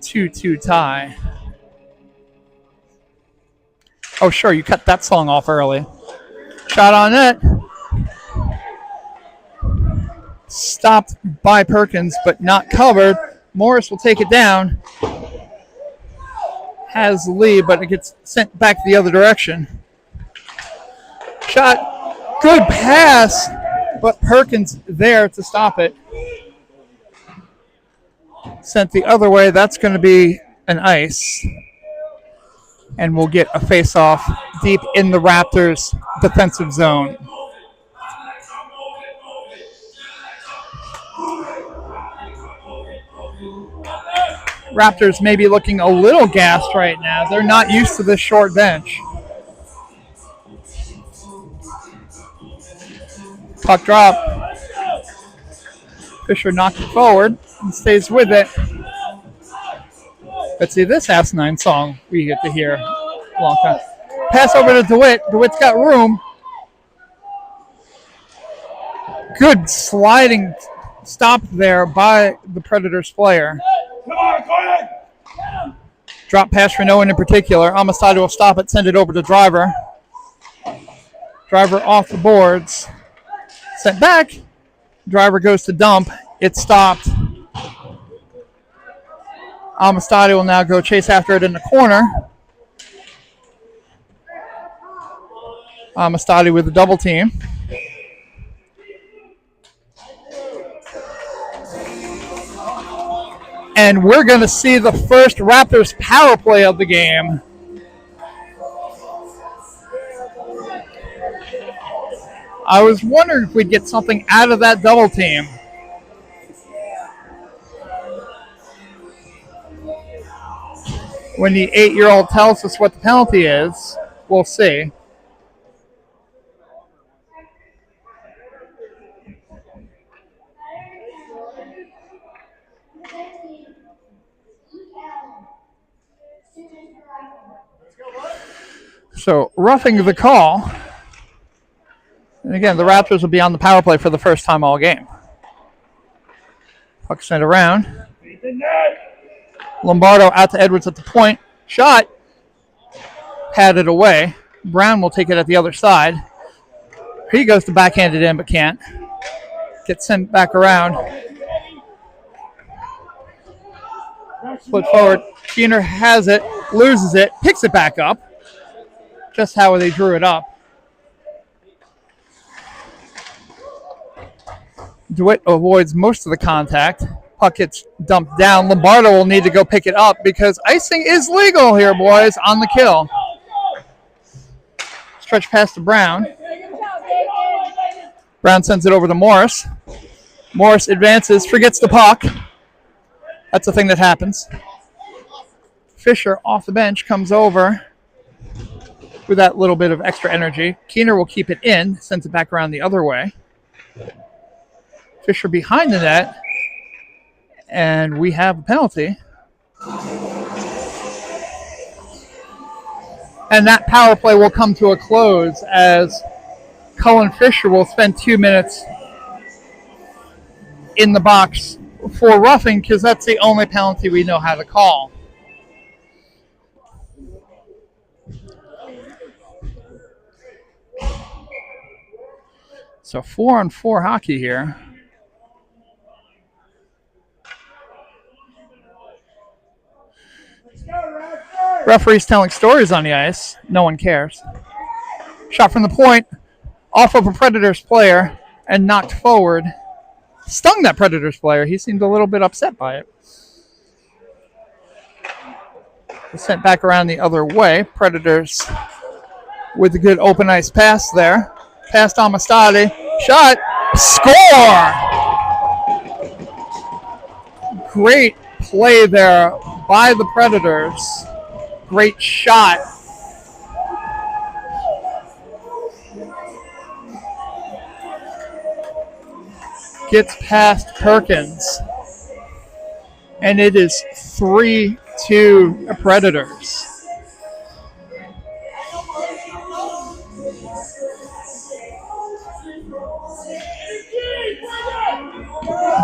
2-2 tie. Oh, sure, you cut that song off early. Shot on net. Stopped by Perkins, but not covered. Morris will take it down. Has the lead, but it gets sent back the other direction. Shot. Good pass, but Perkins there to stop it. Sent the other way. That's going to be an ice. And we'll get a face-off deep in the Raptors' defensive zone. Raptors may be looking a little gassed right now. They're not used to this short bench. Puck drop. Fisher knocked it forward and stays with it. Let's see, this asinine song we get to hear a long time. Pass over to DeWitt. DeWitt's got room. Good sliding stop there by the Predators player. Drop pass for no one in particular. Amistad will stop it, send it over to Driver. Driver off the boards. Sent back. Driver goes to dump. It's stopped. Amistad will now go chase after it in the corner. Amistad with a double team. And we're going to see the first Raptors power play of the game. I was wondering if we'd get something out of that double team. When the 8-year-old tells us what the penalty is, we'll see. So, roughing the call. And again, the Raptors will be on the power play for the first time all game. Puck sent around. Lombardo out to Edwards at the point. Shot. Padded away. Brown will take it at the other side. He goes to backhand it in, but can't. Gets sent back around. Flip forward. Keener has it. Loses it. Picks it back up. Just how they drew it up. DeWitt avoids most of the contact. Puck gets dumped down. Lombardo will need to go pick it up because icing is legal here, boys, on the kill. Stretch pass to Brown. Brown sends it over to Morris. Morris advances, forgets the puck. That's a thing that happens. Fisher off the bench comes over with that little bit of extra energy. Keener will keep it in, sends it back around the other way. Fisher behind the net, and we have a penalty. And that power play will come to a close as Cullen Fisher will spend 2 minutes in the box for roughing because that's the only penalty we know how to call. So 4-on-4 hockey here. Referee's telling stories on the ice. No one cares. Shot from the point, off of a Predators player, and knocked forward. Stung that Predators player. He seemed a little bit upset by it. Was sent back around the other way. Predators with a good open ice pass there. Past Amistad. Shot. Score! Great play there by the Predators. Great shot. Gets past Perkins. And it is 3-2 Predators.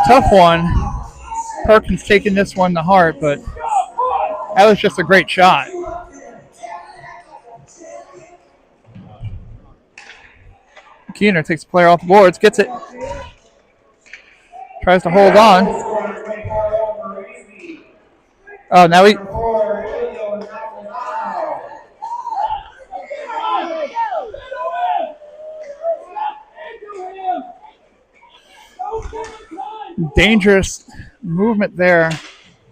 Tough one. Perkins taking this one to heart, but that was just a great shot. Keener takes the player off the boards, gets it. Tries to hold on. Oh, now he... Dangerous movement there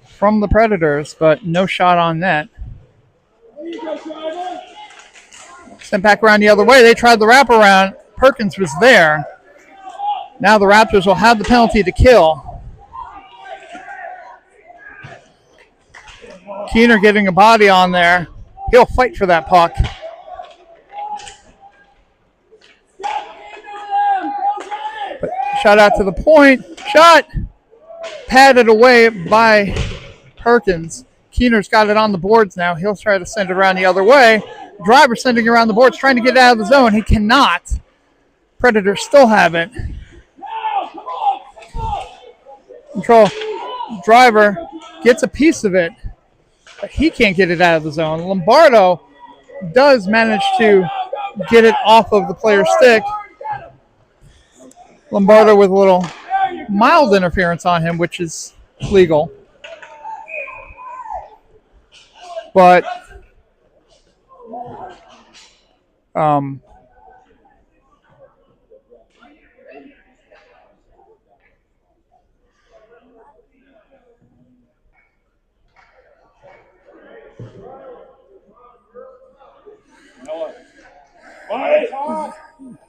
from the Predators, but no shot on net. Sent back around the other way. They tried the wraparound. Perkins was there. Now the Raptors will have the penalty to kill. Keener getting a body on there. He'll fight for that puck. But shot out to the point. Shot! Padded away by Perkins. Keener's got it on the boards now. He'll try to send it around the other way. Driver sending it around the boards, trying to get it out of the zone. He cannot. Predators still have it. Control. Driver gets a piece of it, but he can't get it out of the zone. Lombardo does manage to get it off of the player's stick. Lombardo with a little mild interference on him, which is legal. But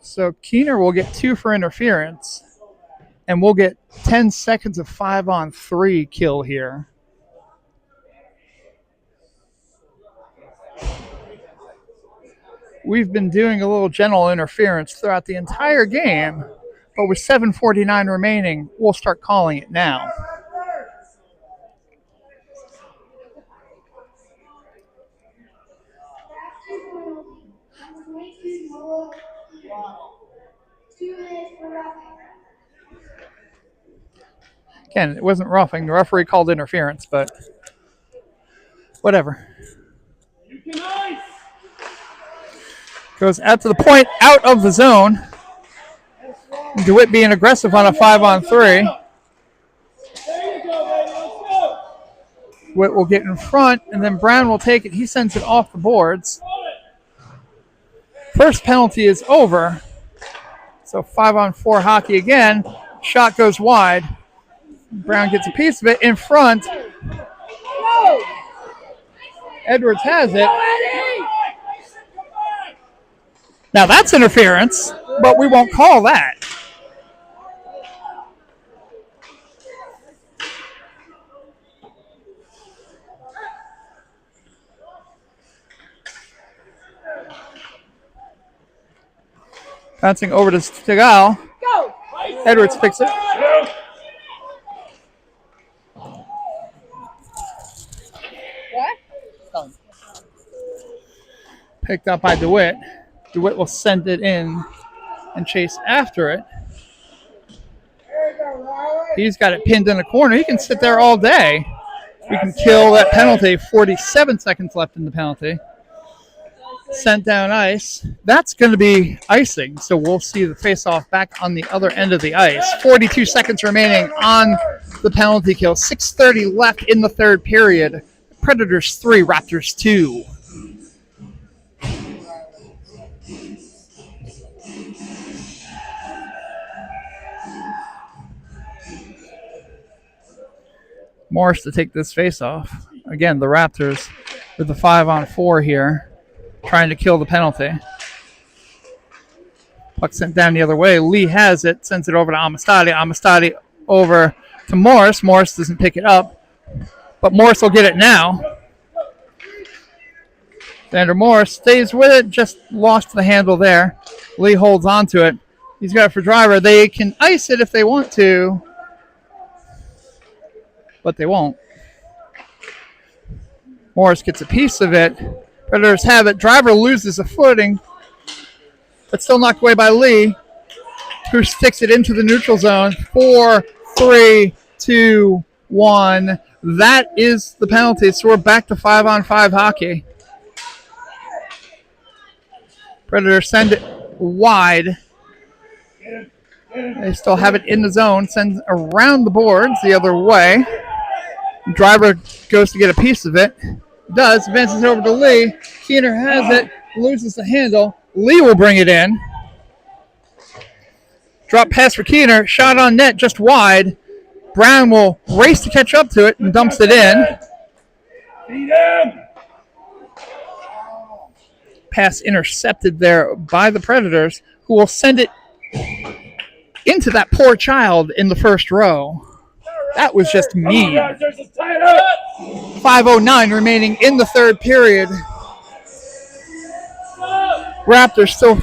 so Keener will get 2 for interference, and we'll get 10 seconds of 5-on-3 kill here. We've been doing a little gentle interference throughout the entire game, but with 7:49 remaining, we'll start calling it now. Again, it wasn't roughing. The referee called interference, but whatever. Goes out to the point, out of the zone. DeWitt being aggressive on a 5-on-3. DeWitt will get in front, and then Brown will take it. He sends it off the boards. First penalty is over. So 5-on-4 hockey again. Shot goes wide. Brown gets a piece of it in front. Edwards has it. Now that's interference, but we won't call that. Bouncing over to Stegall. Edwards picks it. Picked up by DeWitt. DeWitt will send it in and chase after it. He's got it pinned in the corner. He can sit there all day. We can kill that penalty. 47 seconds left in the penalty. Sent down ice. That's going to be icing, so we'll see the face-off back on the other end of the ice. 42 seconds remaining on the penalty kill. 6:30 left in the third period. Predators 3, Raptors 2. Morris to take this face-off. Again, the Raptors with the 5-on-4 here, trying to kill the penalty. Puck sent down the other way. Lee has it, sends it over to Amistadi. Amistadi over to Morris. Morris doesn't pick it up, but Morris will get it now. Xander Morris stays with it, just lost the handle there. Lee holds on to it. He's got it for driver. They can ice it if they want to, but they won't. Morris gets a piece of it. Predators have it. Driver loses a footing, but still knocked away by Lee, who sticks it into the neutral zone. 4, 3, 2, 1. That is the penalty. So we're back to 5-on-5 hockey. Predators send it wide. They still have it in the zone. Sends around the boards the other way. Driver goes to get a piece of it. Does. Advances over to Lee. Keener has it. Loses the handle. Lee will bring it in. Drop pass for Keener. Shot on net just wide. Brown will race to catch up to it and dumps it in. Pass intercepted there by the Predators, who will send it into that poor child in the first row. That was just mean. 5:09 remaining in the third period. Raptors still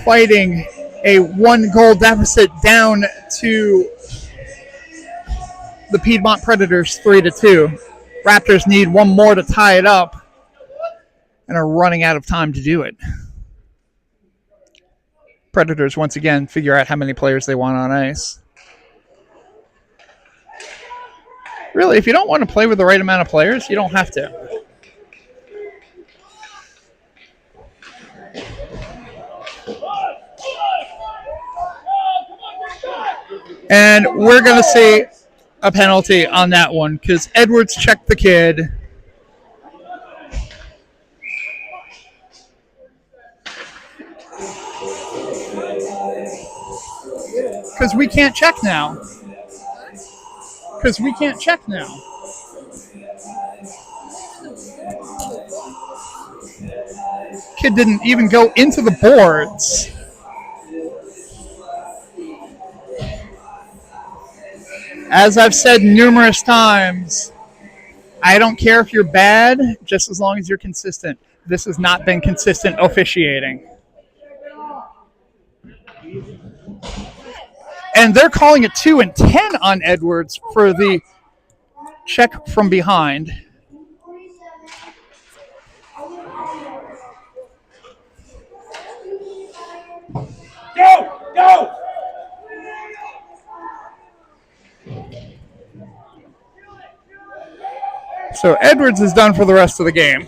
fighting a 1-goal deficit down to the Piedmont Predators 3-2. Raptors need one more to tie it up and are running out of time to do it. Predators, once again, figure out how many players they want on ice. Really, if you don't want to play with the right amount of players, you don't have to. And we're going to see a penalty on that one because Edwards checked the kid. Because we can't check now. Kid didn't even go into the boards. As I've said numerous times, I don't care if you're bad, just as long as you're consistent. This has not been consistent officiating. And they're calling it 2 and 10 on Edwards for the check from behind. Go! So Edwards is done for the rest of the game.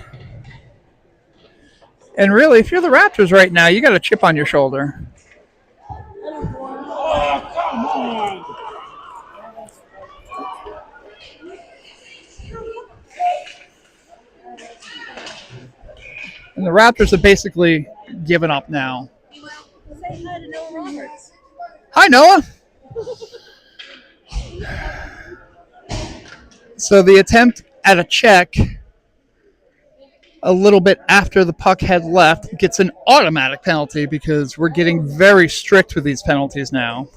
And really, if you're the Raptors right now, you got a chip on your shoulder. Oh, come on! And the Raptors have basically given up now. Say hi to Noah Roberts. Hi, Noah. So the attempt at a check a little bit after the puck had left gets an automatic penalty because we're getting very strict with these penalties now.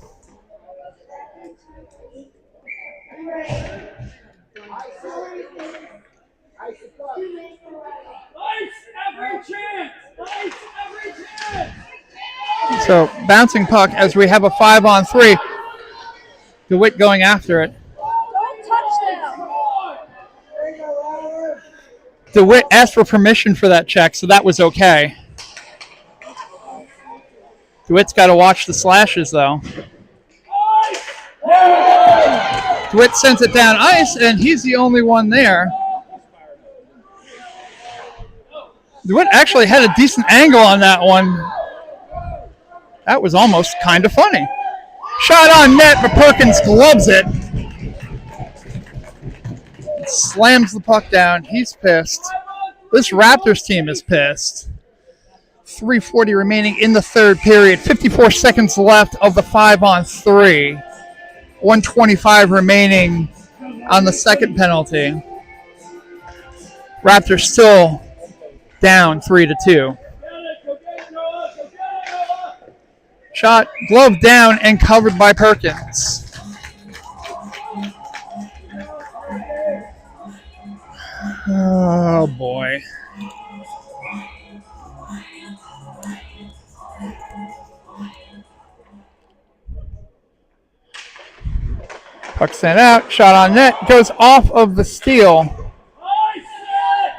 So bouncing puck as we have a 5-on-3. DeWitt going after it. Don't touch them. DeWitt asked for permission for that check, so that was okay. DeWitt's got to watch the slashes, though. DeWitt sends it down ice, and he's the only one there. DeWitt actually had a decent angle on that one. That was almost kind of funny. Shot on net, but Perkins gloves it. Slams the puck down. He's pissed. This Raptors team is pissed. 3:40 remaining in the third period. 54 seconds left of the 5-on-3. 1:25 remaining on the second penalty. Raptors still down 3-2. Shot, glove down, and covered by Perkins. Oh, boy. Puck sent out, shot on net, goes off of the steal.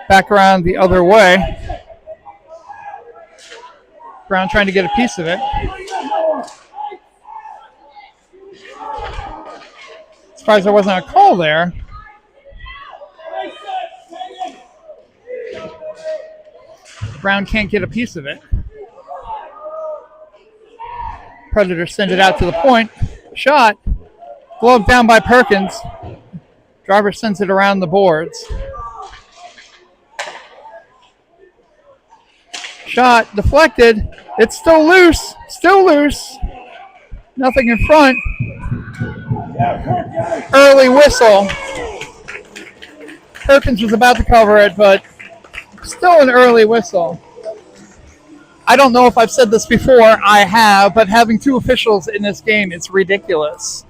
Back around the other way. Brown trying to get a piece of it. Surprised there wasn't a call there. Brown can't get a piece of it. Predator send it out to the point. Shot. Glove down by Perkins. Driver sends it around the boards. Shot deflected. It's still loose. Still loose. Nothing in front. Early whistle. Perkins was about to cover it, but still an early whistle. I don't know if I've said this before. I have, but having two officials in this game, it's ridiculous.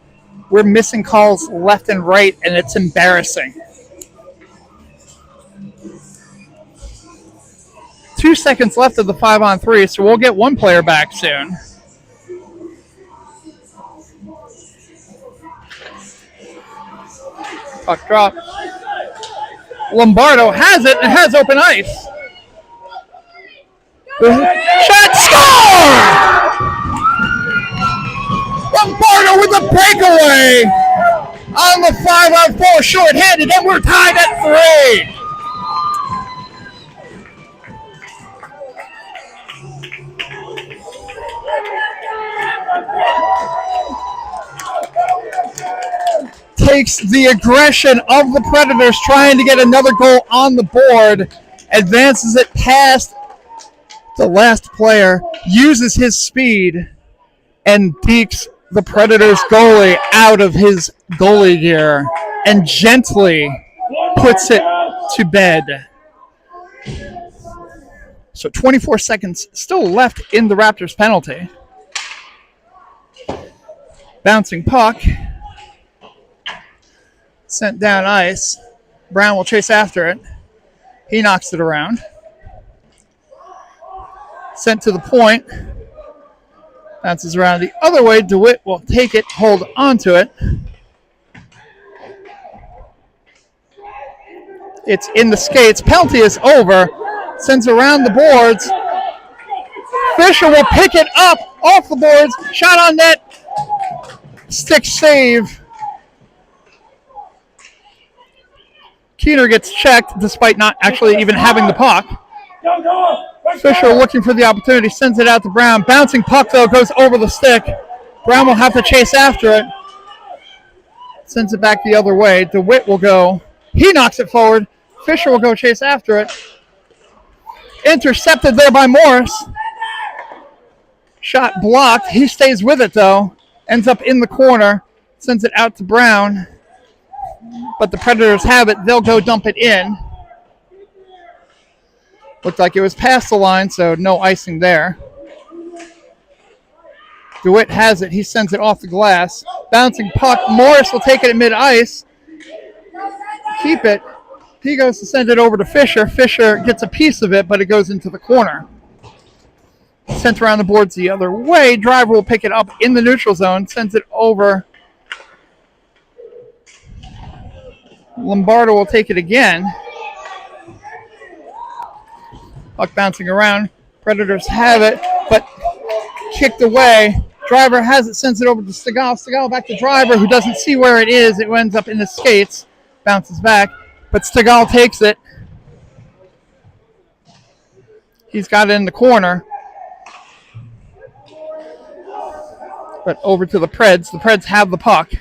We're missing calls left and right, and it's embarrassing. 2 seconds left of the 5-on-3, so we'll get one player back soon. Puck drop. Lombardo has it and has open ice. Shot, score! Lombardo with a breakaway on the 5-on-4 shorthanded, and we're tied at 3. Takes the aggression of the Predators trying to get another goal on the board, advances it past the last player, uses his speed, and dekes the Predators goalie out of his goalie gear and gently puts it to bed. So 24 seconds still left in the Raptors penalty. Bouncing puck. Sent down ice. Brown will chase after it. He knocks it around. Sent to the point. Bounces around the other way. DeWitt will take it, hold onto it. It's in the skates. Penalty is over. Sends around the boards. Fisher will pick it up off the boards. Shot on net. Stick save. Keener gets checked despite not actually even having the puck. Fisher looking for the opportunity, sends it out to Brown. Bouncing puck, though, goes over the stick. Brown will have to chase after it. Sends it back the other way. DeWitt will go. He knocks it forward. Fisher will go chase after it. Intercepted there by Morris. Shot blocked. He stays with it, though. Ends up in the corner. Sends it out to Brown. But the Predators have it. They'll go dump it in. Looked like it was past the line, so no icing there. DeWitt has it. He sends it off the glass. Bouncing puck. Morris will take it at mid-ice. Keep it. He goes to send it over to Fisher. Fisher gets a piece of it, but it goes into the corner. Sent around the boards the other way. Driver will pick it up in the neutral zone. Sends it over. Lombardo will take it again. Puck bouncing around. Predators have it, but kicked away. Driver has it, sends it over to Stegall. Stegall back to Driver, who doesn't see where it is. It ends up in the skates. Bounces back, but Stegall takes it. He's got it in the corner. But over to the Preds. The Preds have the puck.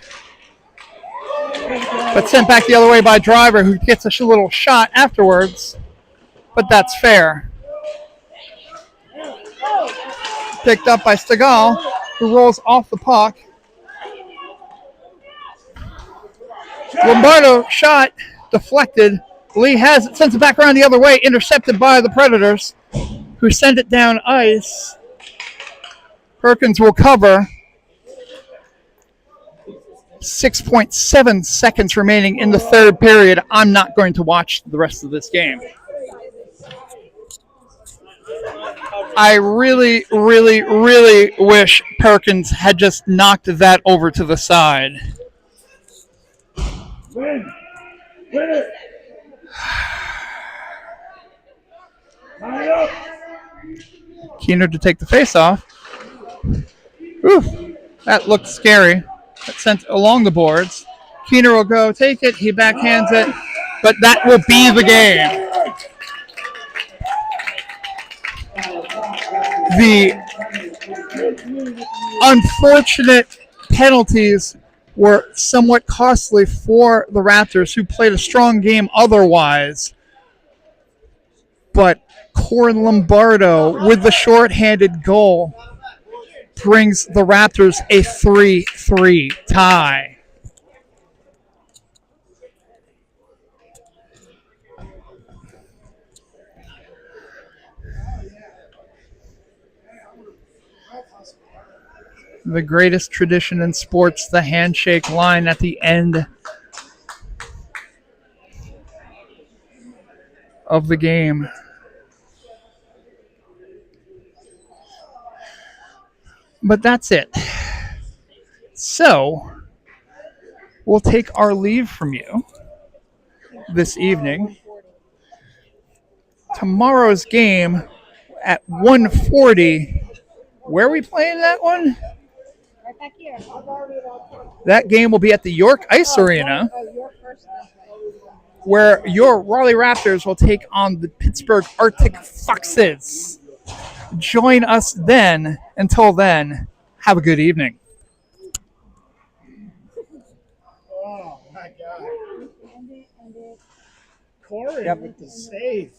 But sent back the other way by Driver, who gets a little shot afterwards. But that's fair. Picked up by Stegall, who rolls off the puck. Lombardo shot, deflected. Lee has it, sends it back around the other way, intercepted by the Predators, who send it down ice. Perkins will cover. 6.7 seconds remaining in the third period. I'm not going to watch the rest of this game. I really, really, really wish Perkins had just knocked that over to the side. Win it. Keener to take the face-off. Ooh, that looked scary. That sent along the boards. Keener will go take it. He backhands it. But that will be the game. The unfortunate penalties were somewhat costly for the Raptors, who played a strong game otherwise. But Corin Lombardo, with the shorthanded goal, brings the Raptors a 3-3 tie. The greatest tradition in sports, the handshake line at the end of the game. But that's it. So, we'll take our leave from you this evening. tomorrow's game at 1:40. Where are we playing that one? Right back here. That game will be at the York Ice Arena, Your first. where your Raleigh Raptors will take on the Pittsburgh Arctic Foxes. Join us then. Until then, have a good evening. Oh my God. Corey with the save.